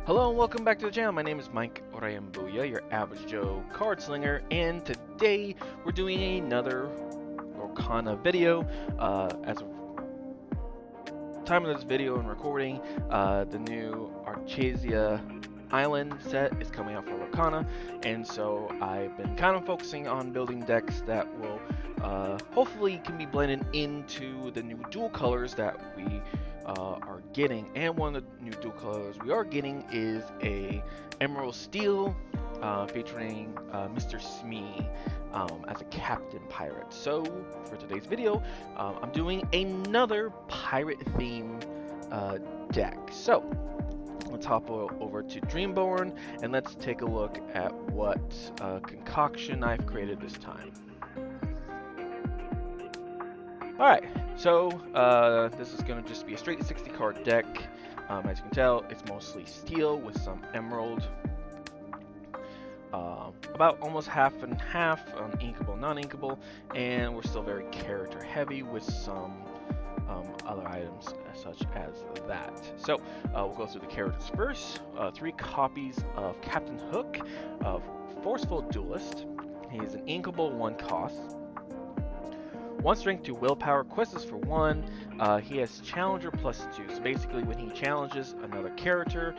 Hello and welcome back to the channel. My name is Mike Orayambuya, your average Joe card slinger, and today we're doing another Lorcana video. As of time of this video and recording, the new Archasia Island set is coming out for Lorcana, and so I've been kind of focusing on building decks that will hopefully can be blended into the new dual colors that we are getting. And one of the new dual colors we are getting is a Emerald Steel featuring Mr. Smee as a captain pirate. So for today's video, I'm doing another pirate theme deck. So let's hop over to Dreamborn and let's take a look at what concoction I've created this time. Alright, so this is going to just be a straight 60 card deck. As you can tell, it's mostly steel with some emerald. About almost half and half on inkable, non-inkable, and we're still very character heavy with some other items such as that. So we'll go through the characters first. 3 copies of Captain Hook, of Forceful Duelist. He is an inkable 1 cost. 1 strength, 2 willpower, quest is for 1. He has challenger +2, so basically when he challenges another character,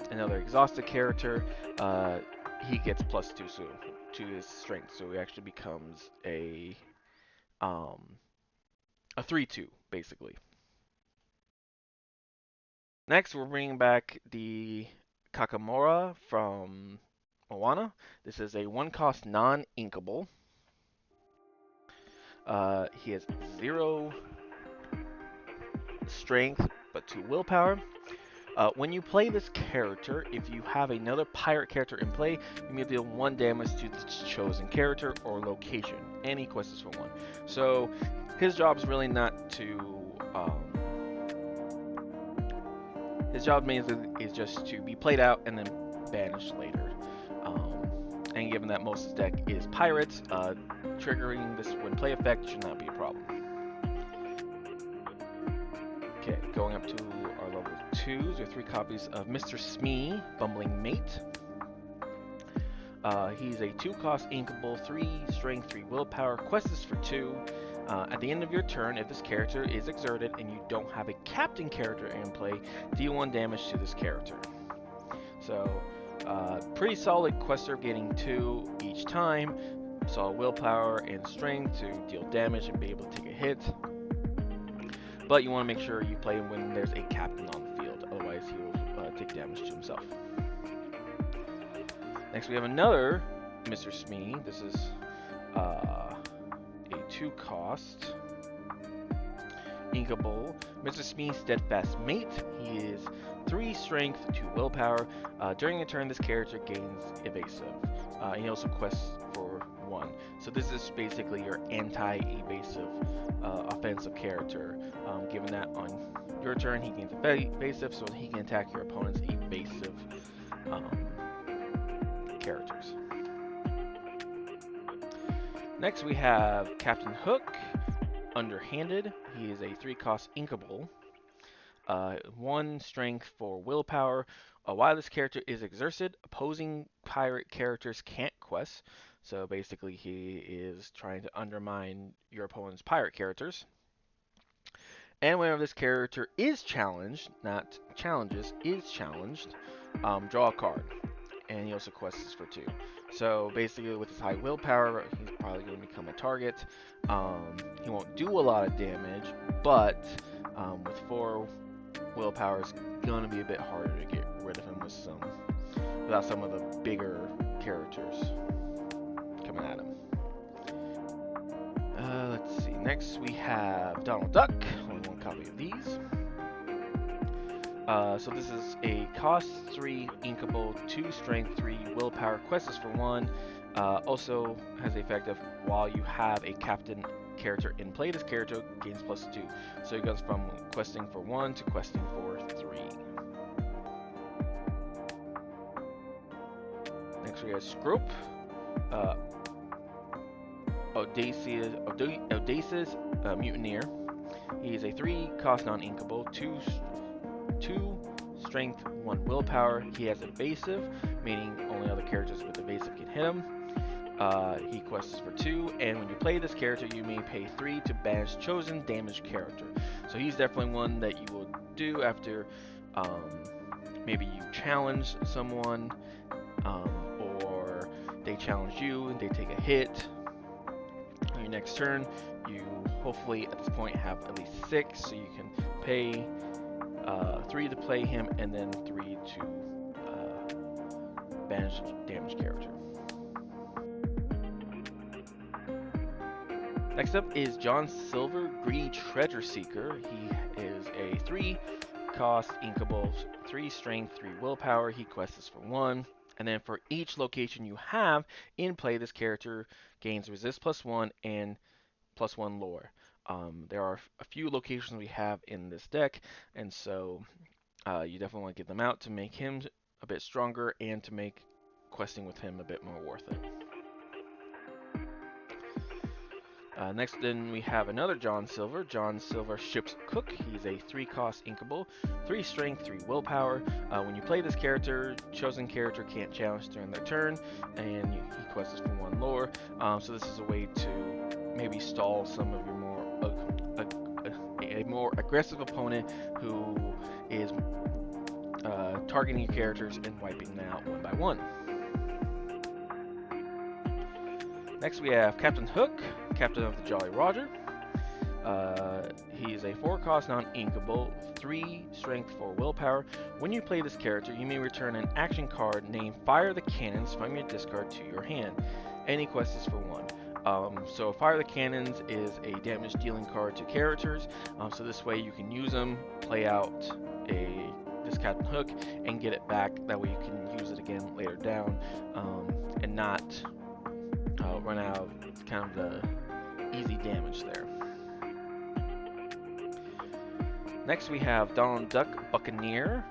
another exhausted character, he gets +2 so, to his strength, so he actually becomes a 3/2 basically. Next, we're bringing back the Kakamora from Moana. This is a 1 cost non-inkable. He has 0 strength but 2 willpower. When you play this character, if you have another pirate character in play, you may deal 1 damage to the chosen character or location. Any quest is for 1. So his job is really not to. His job mainly is just to be played out and then banished later. And given that most of his deck is pirates, triggering this when play effect should not be a problem. Okay, going up to our level 2s, there are 3 copies of Mr. Smee, Bumbling Mate. He's a 2 cost inkable, 3 strength, 3 willpower, quest is for 2. At the end of your turn, if this character is exerted and you don't have a captain character in play, deal 1 damage to this character. So, pretty solid quester, getting 2 each time. Solid willpower and strength to deal damage and be able to take a hit. But you want to make sure you play him when there's a captain on the field, otherwise he will take damage to himself. Next we have another Mr. Smee. This is a 2 cost inkable Mr. Smee, Steadfast Mate. He is 3 strength, 2 willpower. During a turn, this character gains evasive. He also quests for 1. So this is basically your anti-evasive offensive character. Given that on your turn he gains evasive, so he can attack your opponent's evasive characters. Next we have Captain Hook, Underhanded. He is a 3 cost inkable. 1 strength for willpower. While this character is exerted, opposing pirate characters can't quest. So basically he is trying to undermine your opponent's pirate characters. And whenever this character is challenged, not challenges, is challenged, draw a card. And he also quests for 2. So basically with his high willpower, he's probably going to become a target. He won't do a lot of damage, but with 4 willpower, it's going to be a bit harder to get rid of him without some of the bigger characters coming at him. Let's see. Next we have Donald Duck. Only 1 copy of these. So this is a cost 3 inkable, 2 strength, 3 willpower, quest is for 1. Also has the effect of while you have a captain character in play, this character gains +2. So it goes from questing for 1 to questing for 3. Next we have Scrope. Audacious Mutineer. He is a 3 cost non-inkable, 2 strength, 1 willpower. He has evasive, meaning only other characters with evasive can hit him. He quests for 2, and when you play this character, you may pay 3 to banish chosen damaged character. So he's definitely one that you will do after maybe you challenge someone, or they challenge you and they take a hit. On your next turn, you hopefully at this point have at least 6, so you can pay 3 to play him, and then 3 to banish damaged character. Next up is John Silver, Greedy Treasure Seeker. He is a 3-cost inkable, 3 strength, 3 willpower. He quests for 1. And then for each location you have in play, this character gains resist +1 and +1 lore. There are a few locations we have in this deck, and so you definitely want to get them out to make him a bit stronger and to make questing with him a bit more worth it. Next, then we have another John Silver, Ship's Cook. He's a 3-cost inkable, 3 strength, 3 willpower. When you play this character, chosen character can't challenge during their turn, and he quests for 1 lore. So this is a way to maybe stall some of your a more aggressive opponent who is targeting your characters and wiping them out one by one. Next we have Captain Hook, Captain of the Jolly Roger. He is a 4-cost non-inkable, 3 strength, 4 willpower. When you play this character, you may return an action card named Fire the Cannons from your discard to your hand. Any quest is for 1. So Fire the Cannons is a damage dealing card to characters. So this way you can use them, play out this Captain Hook, and get it back. That way you can use it again later down, and not run out of kind of the easy damage there. Next we have Donald Duck Buccaneer.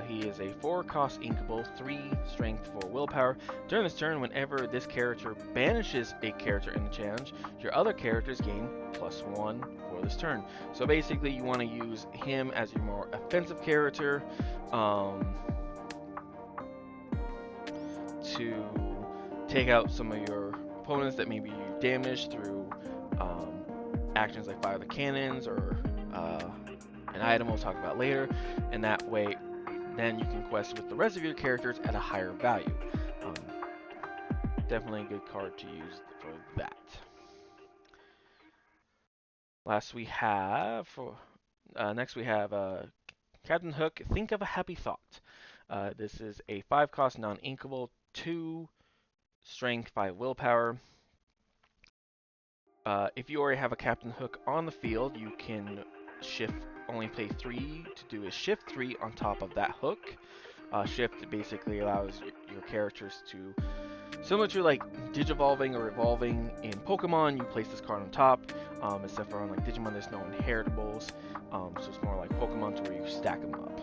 He is a 4-cost inkable, 3 strength, 4 willpower. During this turn, whenever this character banishes a character in the challenge, your other characters gain +1 for this turn. So basically you want to use him as your more offensive character to take out some of your opponents that maybe you damage through actions like Fire the Cannons or an item we'll talk about later, and that way then you can quest with the rest of your characters at a higher value. Definitely a good card to use for that. Next we have Captain Hook, Think of a Happy Thought. This is a 5-cost non-inkable, 2 strength, 5 willpower. If you already have a Captain Hook on the field, you can only pay 3 to do a shift 3 on top of that hook. Shift basically allows your characters to, similar to like Digivolving or Evolving in Pokemon, you place this card on top, except for on like Digimon there's no inheritables, so it's more like Pokemon to where you stack them up.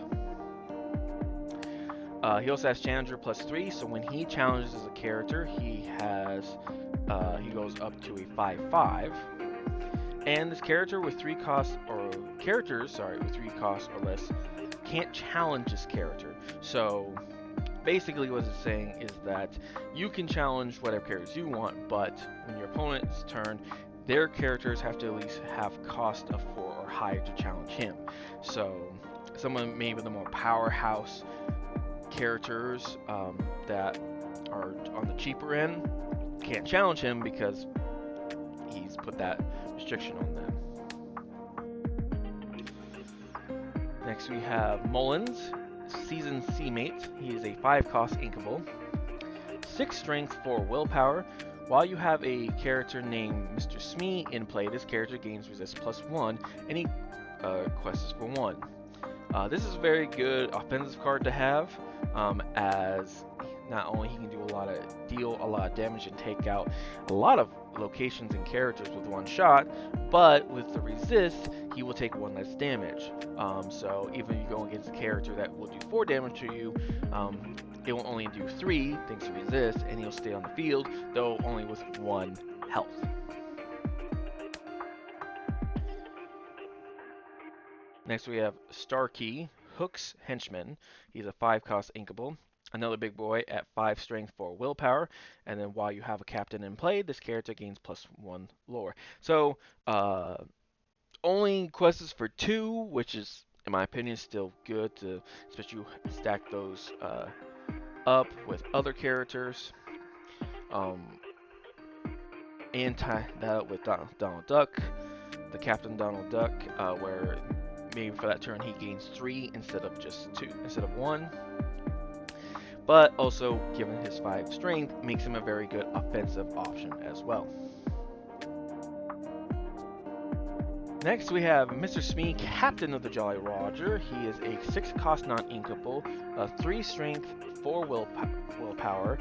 He also has Challenger +3, so when he challenges a character, he goes up to a 5/5. And this character with 3 costs or with 3 costs or less can't challenge this character. So basically what it's saying is that you can challenge whatever characters you want, but when your opponent's turn, their characters have to at least have cost of 4 or higher to challenge him. So someone maybe the more powerhouse characters that are on the cheaper end can't challenge him because he's put that restriction on them. Next we have Mullins, Seasoned Seamate. He is a 5-cost inkable, 6 strength, 4 willpower. While you have a character named Mr. Smee in play, this character gains resist +1, and he quests for 1. This is a very good offensive card to have, as not only he can deal a lot of damage and take out a lot of locations and characters with 1 shot, but with the resist, he will take 1 less damage. So even if you go against a character that will do 4 damage to you, it will only do 3 thanks to resist, and he'll stay on the field, though only with 1 health. Next we have Starkey, Hook's Henchman. He's a 5-cost inkable. Another big boy at 5 strength for willpower, and then while you have a captain in play, this character gains +1 lore. So, only quests for 2, which is, in my opinion, still good to, especially you stack those up with other characters. And tie that up with Donald Duck, the Captain Donald Duck, where maybe for that turn he gains 3 instead of just 2, instead of 1. But also, given his 5 strength, makes him a very good offensive option as well. Next we have Mr. Smee, Captain of the Jolly Roger. He is a 6-cost non-inkable, 3 strength, 4 willpower.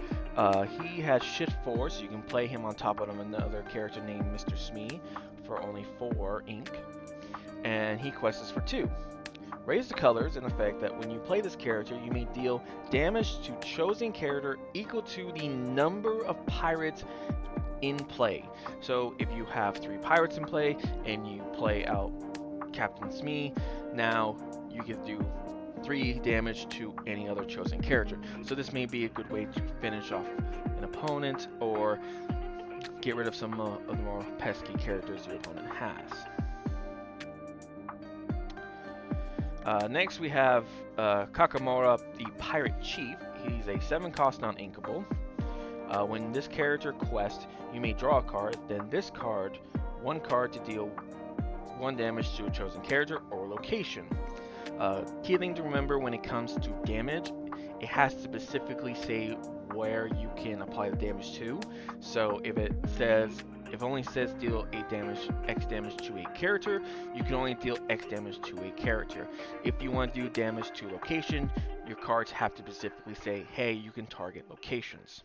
He has shift 4, so you can play him on top of another character named Mr. Smee for only 4 ink. And he quests for 2. Raise the colors in effect that when you play this character, you may deal damage to chosen character equal to the number of pirates in play. So if you have 3 pirates in play and you play out Captain Smee, now you can do 3 damage to any other chosen character. So this may be a good way to finish off an opponent or get rid of some of the more pesky characters your opponent has. Next we have Kakamora, the Pirate Chief. He's a 7-cost non-inkable. When this character quests, you may draw a card, then this card, 1 card to deal 1 damage to a chosen character or location. Key thing to remember when it comes to damage, it has to specifically say where you can apply the damage to. So if it only says deal X damage to a character, you can only deal X damage to a character. If you want to do damage to location, your cards have to specifically say, hey, you can target locations.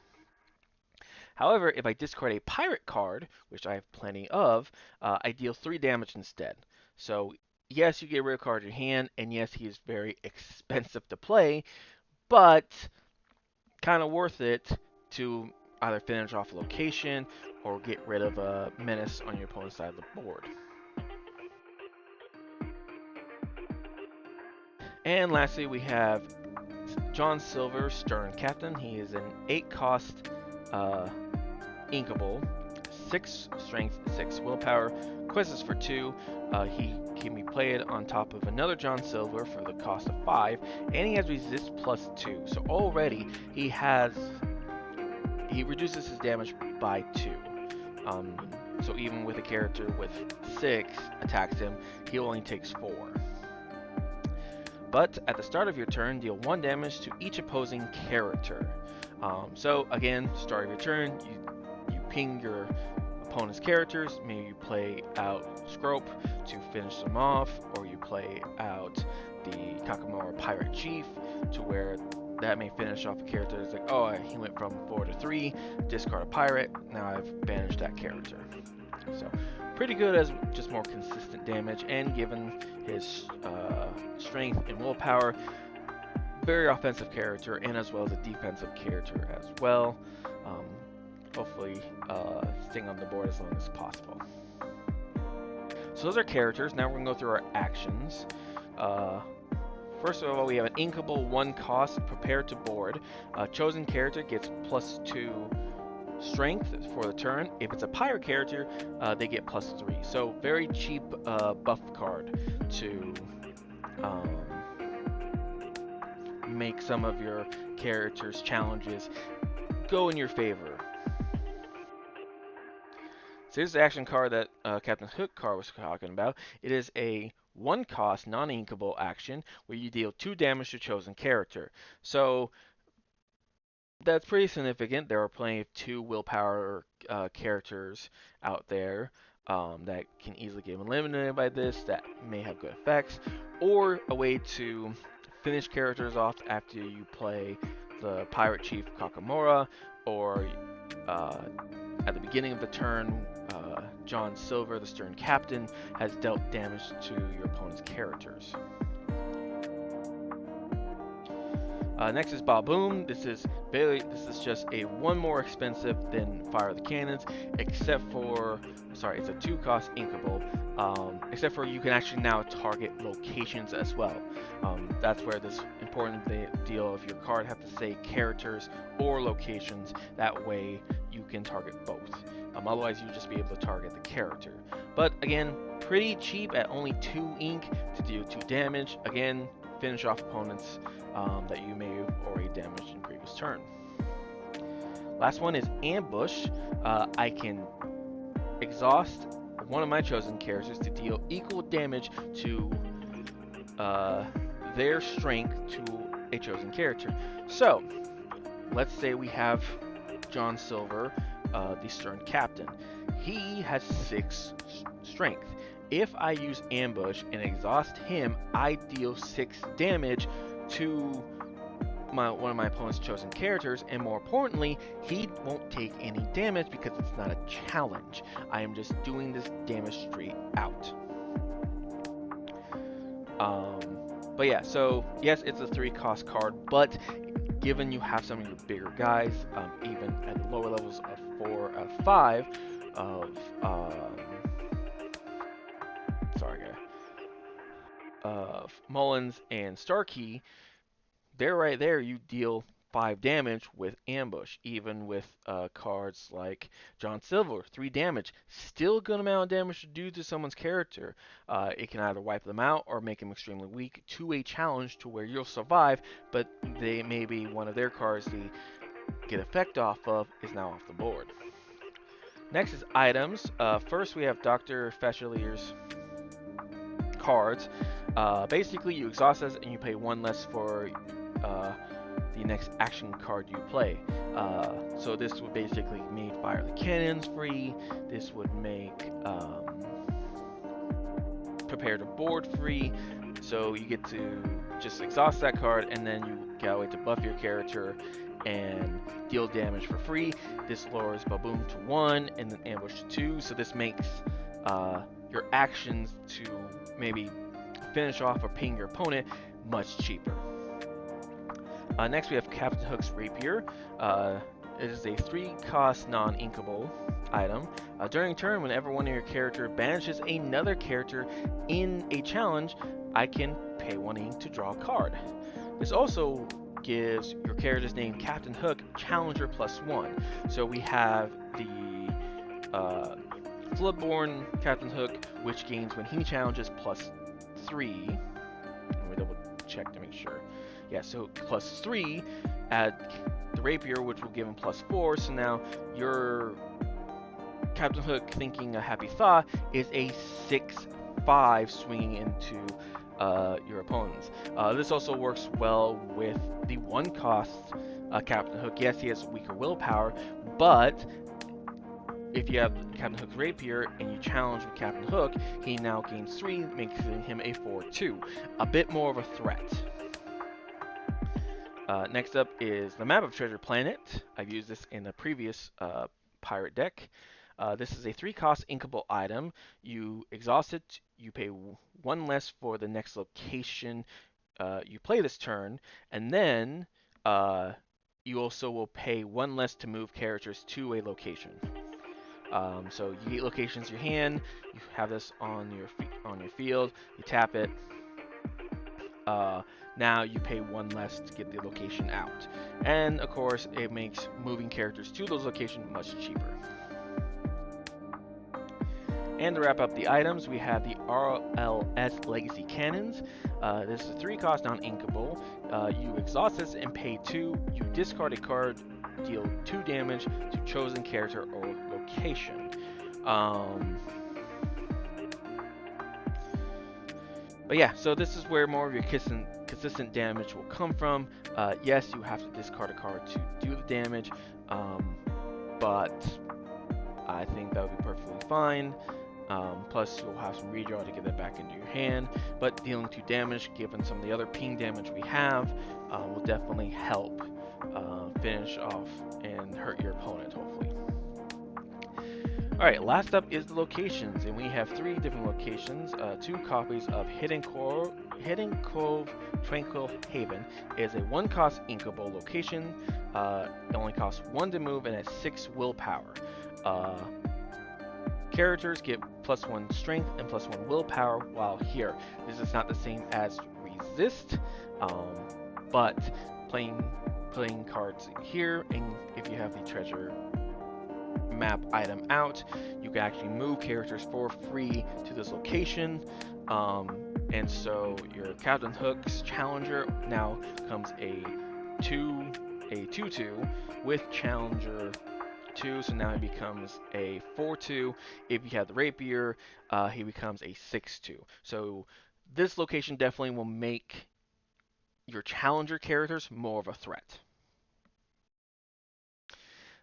However, if I discard a pirate card, which I have plenty of, I deal 3 damage instead. So yes, you get rid of a card in your hand, and yes, he is very expensive to play, but kind of worth it to either finish off a location or get rid of a menace on your opponent's side of the board. And lastly, we have John Silver, Stern Captain. He is an 8-cost inkable, 6 strength, 6 willpower, quests for 2. He can be played on top of another John Silver for the cost of 5, and he has resist +2. So already he reduces his damage by 2. So even with a character with 6 attacks him, he only takes 4. But at the start of your turn, deal 1 damage to each opposing character. So again, start of your turn, you ping your opponent's characters. Maybe you play out Scrope to finish them off, or you play out the Kakamora Pirate Chief to where that may finish off a character. It's like, oh, he went from 4 to 3, discard a pirate, now I've banished that character. So pretty good as just more consistent damage, and given his strength and willpower, very offensive character, and as well as a defensive character as well. Hopefully staying on the board as long as possible. So those are characters. Now we're going to go through our actions. First of all, we have an inkable 1-cost, prepare to board. Chosen character gets +2 strength for the turn. If it's a pirate character, they get +3. So very cheap buff card to make some of your characters' challenges go in your favor. So here's the action card that Captain Hook card was talking about. It is a 1-cost non-inkable action where you deal 2 damage to chosen character. So that's pretty significant. There are plenty of 2 willpower characters out there that can easily get eliminated by this, that may have good effects, or a way to finish characters off after you play the Pirate Chief Kakamora, or at the beginning of the turn, John Silver, the Stern Captain, has dealt damage to your opponent's characters. Next is Boom. This is just a one more expensive than Fire the Cannons, except for, sorry, it's a 2-cost inkable. Except for you can actually now target locations as well. That's where this important deal of your card have to say characters or locations. That way you can target both. Otherwise you just be able to target the character. But again, pretty cheap at only 2 ink to do 2 damage. Again, finish off opponents that you may have already damaged in previous turn. Last one is Ambush. I can exhaust one of my chosen characters to deal equal damage to their strength to a chosen character. So, let's say we have John Silver, the Stern Captain. He has 6 strength. If I use Ambush and exhaust him, I deal 6 damage to one of my opponent's chosen characters, and more importantly, he won't take any damage because it's not a challenge. I am just doing this damage straight out. But yeah, so yes, it's a 3-cost card, but given you have some of your bigger guys, even at the lower levels of 4 out of 5 of Mullins and Starkey, they're right there. You deal 5 damage with Ambush, even with cards like John Silver, 3 damage. Still a good amount of damage to do to someone's character. It can either wipe them out or make them extremely weak to a challenge to where you'll survive, but they maybe one of their cards to get effect off of is now off the board. Next is items. First we have Dr. Fachelier's cards. Basically you exhaust this and you pay 1 less for the next action card you play. So this would basically make Fire the Cannons free. This would make Prepare to Board free. So you get to just exhaust that card, and then you gotta wait to buff your character and deal damage for free. This lowers Boom to 1 and then Ambush to 2. So this makes your actions to maybe finish off or ping your opponent much cheaper. Next we have Captain Hook's Rapier. It is a 3-cost non-inkable item. During turn, whenever one of your character banishes another character in a challenge, I can pay 1 ink to draw a card. This also gives your character's name Captain Hook Challenger +1. So we have the Floodborn Captain Hook, which gains when he challenges +3. Let me double check to make sure. Yeah, so +3 at the Rapier, which will give him +4. So now your Captain Hook, thinking a happy thought, is a 6/5 swinging into your opponents. This also works well with the 1-cost Captain Hook. Yes, he has weaker willpower, but if you have Captain Hook's Rapier and you challenge with Captain Hook, he now gains 3, making him a 4/2. A bit more of a threat. Next up is the Map of Treasure Planet. I've used this in a previous pirate deck. This is a 3-cost inkable item. You exhaust it, you pay 1 less for the next location you play this turn, and then you also will pay 1 less to move characters to a location. So you get locations in your hand, you have this on your field, you tap it. Now you pay 1 less to get the location out. And of course, it makes moving characters to those locations much cheaper. And to wrap up the items, we have the RLS Legacy Cannons. This is a 3-cost non-inkable. You exhaust this and pay 2. You discard a card, deal 2 damage to chosen character or location. But yeah, so this is where more of your consistent damage will come from. Yes, you have to discard a card to do the damage, but I think that would be perfectly fine. Plus, you'll have some redraw to get that back into your hand. But dealing 2 damage, given some of the other ping damage we have, will definitely help finish off and hurt your opponent, hopefully. Alright, last up is the locations, and we have 3 different locations. 2 copies of Hidden Hidden Cove Tranquil Haven is a 1-cost inkable location. It only costs 1 to move and has 6 willpower. Characters get +1 strength and +1 willpower while here. This is not the same as resist, but playing cards here, and if you have the treasure map item out, you can actually move characters for free to this location. And so your Captain Hook's Challenger now becomes a 2/2 with Challenger 2, so now he becomes a 4/2. If you have the Rapier, he becomes a 6/2. So this location definitely will make your Challenger characters more of a threat.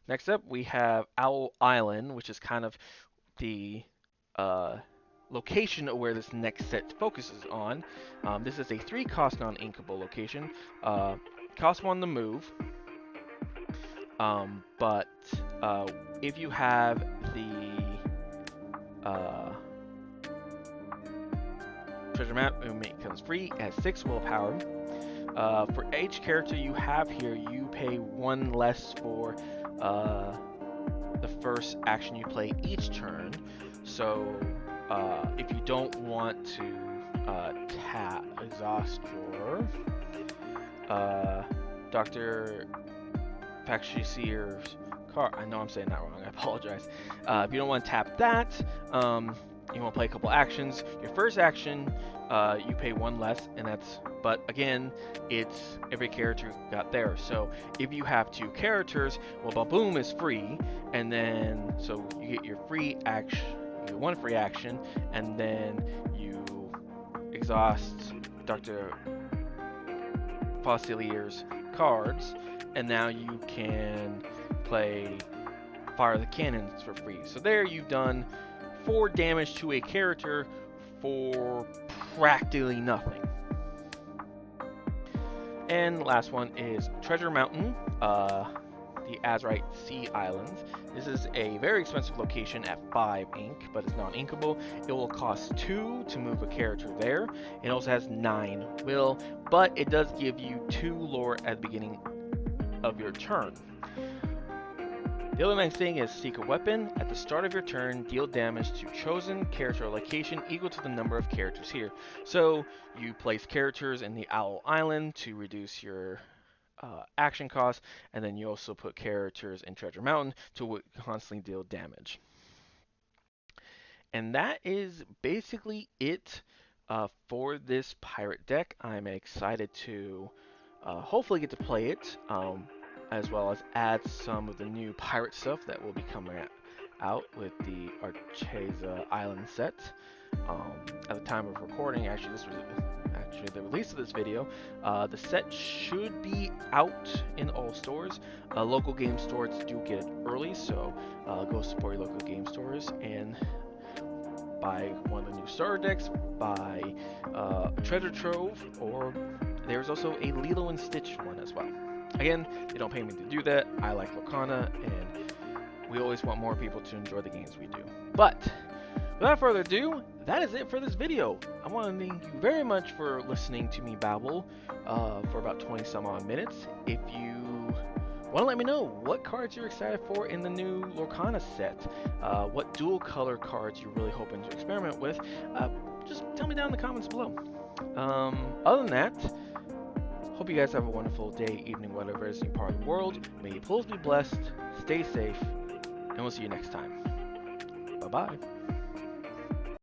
Next up, we have Owl Island, which is kind of the location of where this next set focuses on. This is a 3-cost non-inkable location. Cost 1 to move. But if you have the treasure map, it becomes free. It has 6 willpower. For each character you have here, you pay 1 less for the first action you play each turn. So if you don't want to exhaust your Dr. Pakshir's card, I know I'm saying that wrong, I apologize. If you don't want to tap that, you want to play a couple actions. Your first action, you pay 1 less, and that's, but again, it's every character got there. So if you have 2 characters, well, Boom is free, and then so you get your free action, you get 1 free action, and then you exhaust Dr. Fossilier's cards, and now you can play Fire the Cannons for free. So there you've done 4 damage to a character for practically nothing. And last one is Treasure Mountain, the Azurite Sea Islands. This is a very expensive location at 5 ink, but it's non-inkable. It will cost 2 to move a character there. It also has 9 will, but it does give you 2 lore at the beginning of your turn. The other nice thing is Secret Weapon. At the start of your turn, deal damage to chosen character or location equal to the number of characters here. So you place characters in the Owl Island to reduce your action cost, and then you also put characters in Treasure Mountain to constantly deal damage. And that is basically it for this pirate deck. I'm excited to hopefully get to play it, as well as add some of the new pirate stuff that will be coming out with the Archeza Island set. At the time of recording, actually this was the release of this video, the set should be out in all stores. Local game stores do get it early, so go support your local game stores and buy one of the new starter decks, buy a treasure trove, or there's also a Lilo and Stitch one as well. Again, they don't pay me to do that. I like Lorcana, and we always want more people to enjoy the games we do. But without further ado, that is it for this video. I want to thank you very much for listening to me babble for about 20 some odd minutes. If you want to let me know what cards you're excited for in the new Lorcana set, what dual color cards you're really hoping to experiment with, just tell me down in the comments below. Other than that, hope you guys have a wonderful day, evening, whatever it is in your part of the world. May your pulls be blessed, stay safe, and we'll see you next time. Bye-bye.